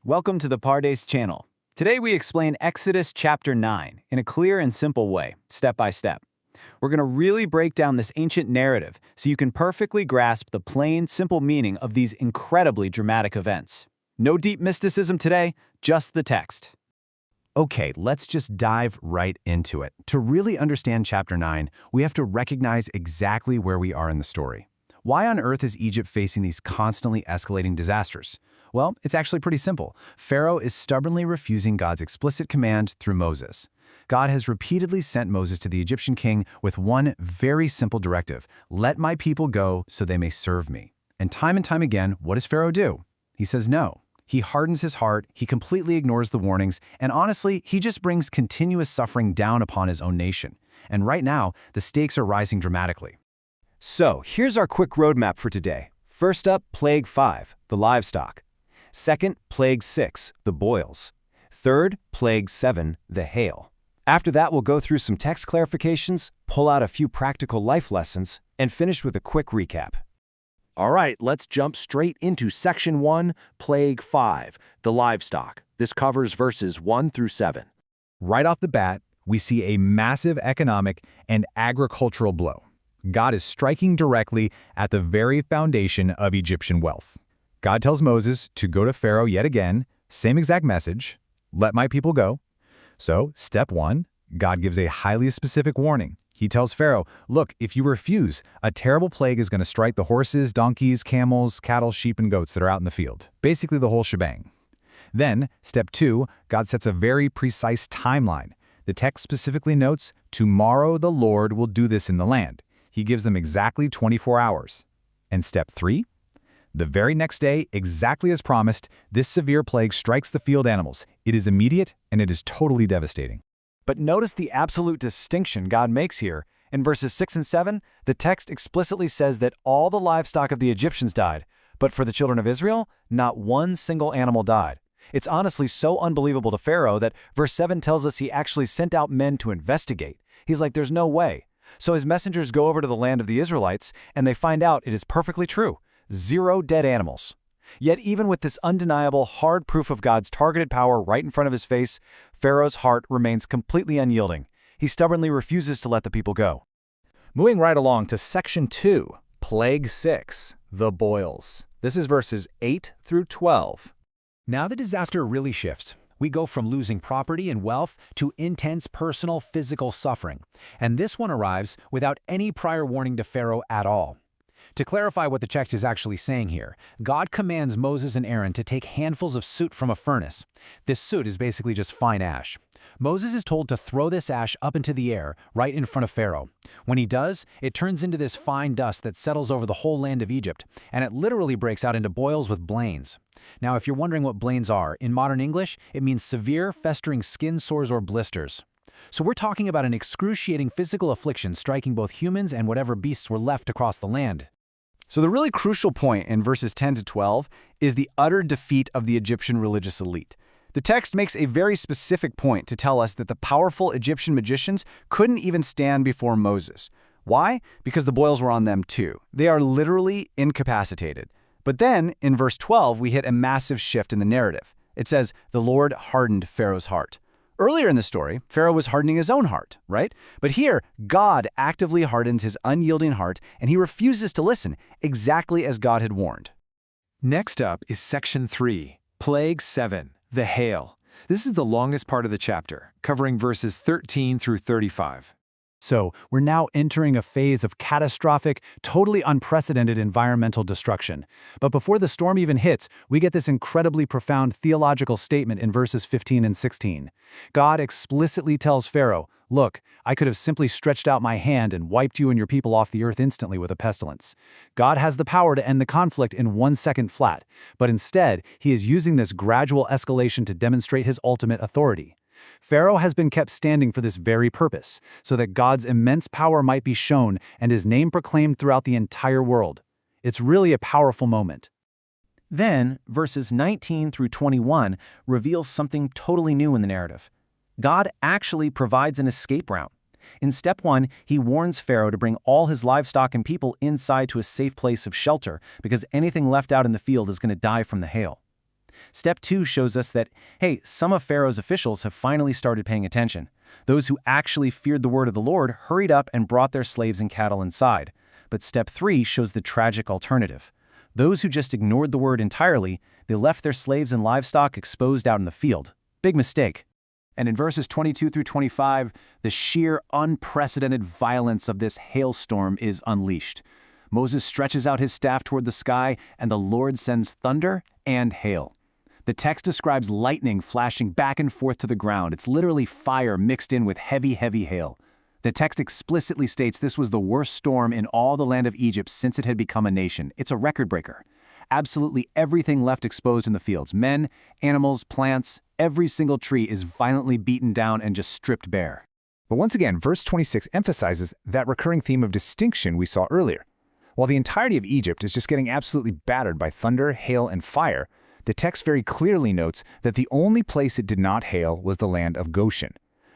Welcome to the Pardes channel. Today we explain Exodus chapter 9 in a clear and simple way, step by step. We're going to really break down this ancient narrative so you can perfectly grasp the plain, simple meaning of these incredibly dramatic events. No deep mysticism today, just the text. Okay, let's just dive right into it. To really understand chapter 9, we have to recognize exactly where we are in the story. Why on earth is Egypt facing these constantly escalating disasters? Well, it's actually pretty simple. Pharaoh is stubbornly refusing God's explicit command through Moses. God has repeatedly sent Moses to the Egyptian king with one very simple directive: let my people go so they may serve me. And time again, what does Pharaoh do? He says no. He hardens his heart, he completely ignores the warnings, and honestly, he just brings continuous suffering down upon his own nation. And right now, the stakes are rising dramatically. So, here's our quick roadmap for today. First up, Plague 5, the livestock. Second, Plague 6, the boils. Third, Plague 7, the hail. After that, we'll go through some text clarifications, pull out a few practical life lessons, and finish with a quick recap. All right, let's jump straight into Section 1, Plague 5, the livestock. This covers verses 1 through 7. Right off the bat, we see a massive economic and agricultural blow. God is striking directly at the very foundation of Egyptian wealth. God tells Moses to go to Pharaoh yet again, same exact message, let my people go. So, step 1, God gives a highly specific warning. He tells Pharaoh, look, if you refuse, a terrible plague is going to strike the horses, donkeys, camels, cattle, sheep, and goats that are out in the field. Basically the whole shebang. Then, step 2, God sets a very precise timeline. The text specifically notes, tomorrow the Lord will do this in the land. He gives them exactly 24 hours. And step 3, the very next day, exactly as promised, this severe plague strikes the field animals. It is immediate and it is totally devastating. But notice the absolute distinction God makes here. In verses 6 and 7, the text explicitly says that all the livestock of the Egyptians died, but for the children of Israel, not one single animal died. It's honestly so unbelievable to Pharaoh that verse 7 tells us he actually sent out men to investigate. He's like, there's no way. So his messengers go over to the land of the Israelites, and they find out it is perfectly true. 0 dead animals. Yet even with this undeniable, hard proof of God's targeted power right in front of his face, Pharaoh's heart remains completely unyielding. He stubbornly refuses to let the people go. Moving right along to Section 2, Plague 6, the boils. This is verses 8 through 12. Now the disaster really shifts. We go from losing property and wealth to intense personal physical suffering. And this one arrives without any prior warning to Pharaoh at all. To clarify what the text is actually saying here, God commands Moses and Aaron to take handfuls of soot from a furnace. This soot is basically just fine ash. Moses is told to throw this ash up into the air, right in front of Pharaoh. When he does, it turns into this fine dust that settles over the whole land of Egypt, and it literally breaks out into boils with blains. Now, if you're wondering what blains are, in modern English, it means severe, festering skin sores or blisters. So we're talking about an excruciating physical affliction striking both humans and whatever beasts were left across the land. So the really crucial point in verses 10 to 12 is the utter defeat of the Egyptian religious elite. The text makes a very specific point to tell us that the powerful Egyptian magicians couldn't even stand before Moses. Why? Because the boils were on them too. They are literally incapacitated. But then, in verse 12, we hit a massive shift in the narrative. It says, the Lord hardened Pharaoh's heart. Earlier in the story, Pharaoh was hardening his own heart, right? But here, God actively hardens his unyielding heart, and he refuses to listen, exactly as God had warned. Next up is Section 3, Plague 7, the hail. This is the longest part of the chapter, covering verses 13 through 35. So, we're now entering a phase of catastrophic, totally unprecedented environmental destruction. But before the storm even hits, we get this incredibly profound theological statement in verses 15 and 16. God explicitly tells Pharaoh, look, I could have simply stretched out my hand and wiped you and your people off the earth instantly with a pestilence. God has the power to end the conflict in 1 second flat, but instead, he is using this gradual escalation to demonstrate his ultimate authority. Pharaoh has been kept standing for this very purpose, so that God's immense power might be shown and his name proclaimed throughout the entire world. It's really a powerful moment. Then, verses 19 through 21 reveals something totally new in the narrative. God actually provides an escape route. In step 1, he warns Pharaoh to bring all his livestock and people inside to a safe place of shelter because anything left out in the field is going to die from the hail. Step 2 shows us that, hey, some of Pharaoh's officials have finally started paying attention. Those who actually feared the word of the Lord hurried up and brought their slaves and cattle inside. But step 3 shows the tragic alternative. Those who just ignored the word entirely, they left their slaves and livestock exposed out in the field. Big mistake. And in verses 22 through 25, the sheer unprecedented violence of this hailstorm is unleashed. Moses stretches out his staff toward the sky, and the Lord sends thunder and hail. The text describes lightning flashing back and forth to the ground. It's literally fire mixed in with heavy, heavy hail. The text explicitly states this was the worst storm in all the land of Egypt since it had become a nation. It's a record breaker. Absolutely everything left exposed in the fields. Men, animals, plants, every single tree is violently beaten down and just stripped bare. But once again, verse 26 emphasizes that recurring theme of distinction we saw earlier. While the entirety of Egypt is just getting absolutely battered by thunder, hail, and fire, the text very clearly notes that the only place it did not hail was the land of Goshen.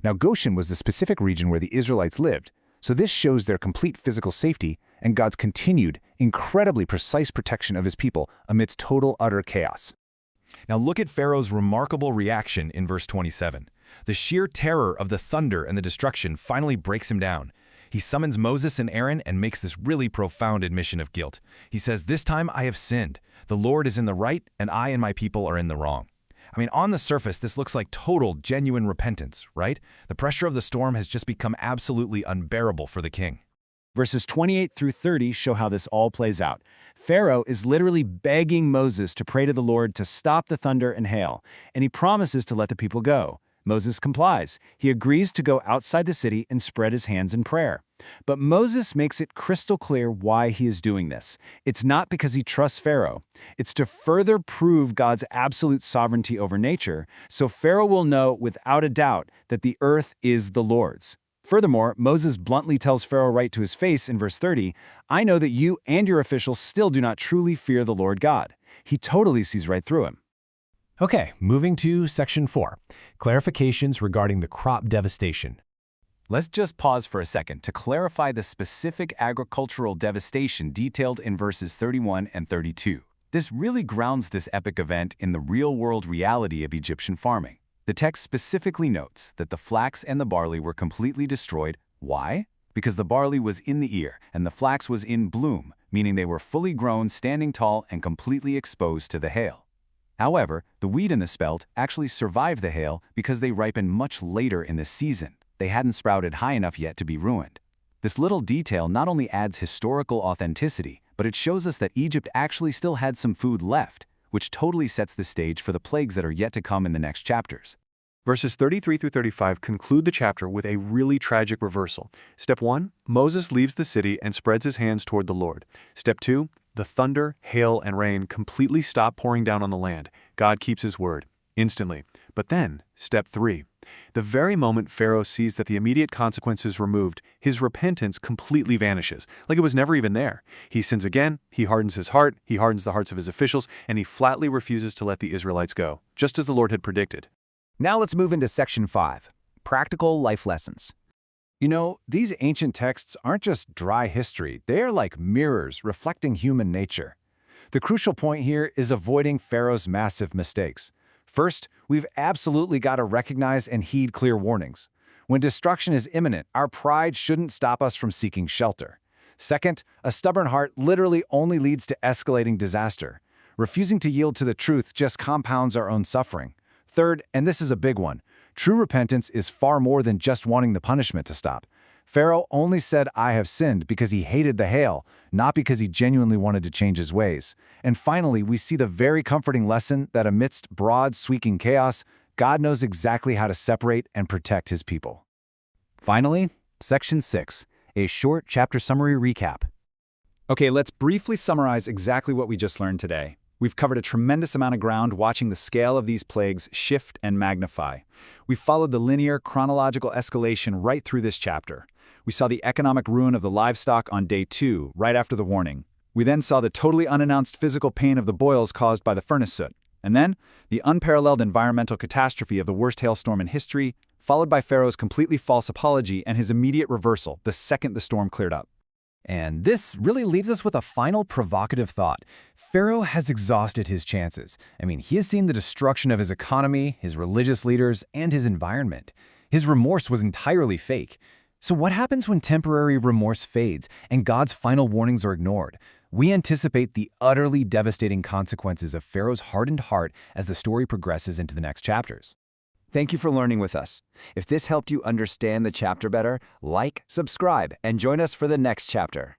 Now, Goshen was the specific region where the Israelites lived, so this shows their complete physical safety and God's continued, incredibly precise protection of his people amidst total, utter chaos. Now look at Pharaoh's remarkable reaction in verse 27. The sheer terror of the thunder and the destruction finally breaks him down. He summons Moses and Aaron and makes this really profound admission of guilt. He says, "This time I have sinned. The Lord is in the right, and I and my people are in the wrong." I mean, on the surface, this looks like total, genuine repentance, right? The pressure of the storm has just become absolutely unbearable for the king. Verses 28 through 30 show how this all plays out. Pharaoh is literally begging Moses to pray to the Lord to stop the thunder and hail, and he promises to let the people go. Moses complies. He agrees to go outside the city and spread his hands in prayer. But Moses makes it crystal clear why he is doing this. It's not because he trusts Pharaoh. It's to further prove God's absolute sovereignty over nature, so Pharaoh will know without a doubt that the earth is the Lord's. Furthermore, Moses bluntly tells Pharaoh right to his face in verse 30, "I know that you and your officials still do not truly fear the Lord God." He totally sees right through him. Okay, moving to section 4, clarifications regarding the crop devastation. Let's just pause for a second to clarify the specific agricultural devastation detailed in verses 31 and 32. This really grounds this epic event in the real-world reality of Egyptian farming. The text specifically notes that the flax and the barley were completely destroyed. Why? Because the barley was in the ear and the flax was in bloom, meaning they were fully grown, standing tall, and completely exposed to the hail. However, the wheat and the spelt actually survived the hail because they ripened much later in the season. They hadn't sprouted high enough yet to be ruined. This little detail not only adds historical authenticity, but it shows us that Egypt actually still had some food left, which totally sets the stage for the plagues that are yet to come in the next chapters. Verses 33 through 35 conclude the chapter with a really tragic reversal. Step 1, Moses leaves the city and spreads his hands toward the Lord. Step 2, the thunder, hail, and rain completely stop pouring down on the land. God keeps his word, instantly. But then, step 3, the very moment Pharaoh sees that the immediate consequences removed, his repentance completely vanishes, like it was never even there. He sins again, he hardens his heart, he hardens the hearts of his officials, and he flatly refuses to let the Israelites go, just as the Lord had predicted. Now let's move into section 5, practical life lessons. You know, these ancient texts aren't just dry history, they are like mirrors reflecting human nature. The crucial point here is avoiding Pharaoh's massive mistakes. First, we've absolutely got to recognize and heed clear warnings. When destruction is imminent, our pride shouldn't stop us from seeking shelter. Second, a stubborn heart literally only leads to escalating disaster. Refusing to yield to the truth just compounds our own suffering. Third, and this is a big one, true repentance is far more than just wanting the punishment to stop. Pharaoh only said, "I have sinned," because he hated the hail, not because he genuinely wanted to change his ways. And finally, we see the very comforting lesson that amidst broad, sweeping chaos, God knows exactly how to separate and protect his people. Finally, section 6, a short chapter summary recap. Okay, let's briefly summarize exactly what we just learned today. We've covered a tremendous amount of ground watching the scale of these plagues shift and magnify. We followed the linear, chronological escalation right through this chapter. We saw the economic ruin of the livestock on day 2, right after the warning. We then saw the totally unannounced physical pain of the boils caused by the furnace soot. And then, the unparalleled environmental catastrophe of the worst hailstorm in history, followed by Pharaoh's completely false apology and his immediate reversal the second the storm cleared up. And this really leaves us with a final provocative thought. Pharaoh has exhausted his chances. He has seen the destruction of his economy, his religious leaders, and his environment. His remorse was entirely fake. So what happens when temporary remorse fades and God's final warnings are ignored? We anticipate the utterly devastating consequences of Pharaoh's hardened heart as the story progresses into the next chapters. Thank you for learning with us. If this helped you understand the chapter better, like, subscribe, and join us for the next chapter.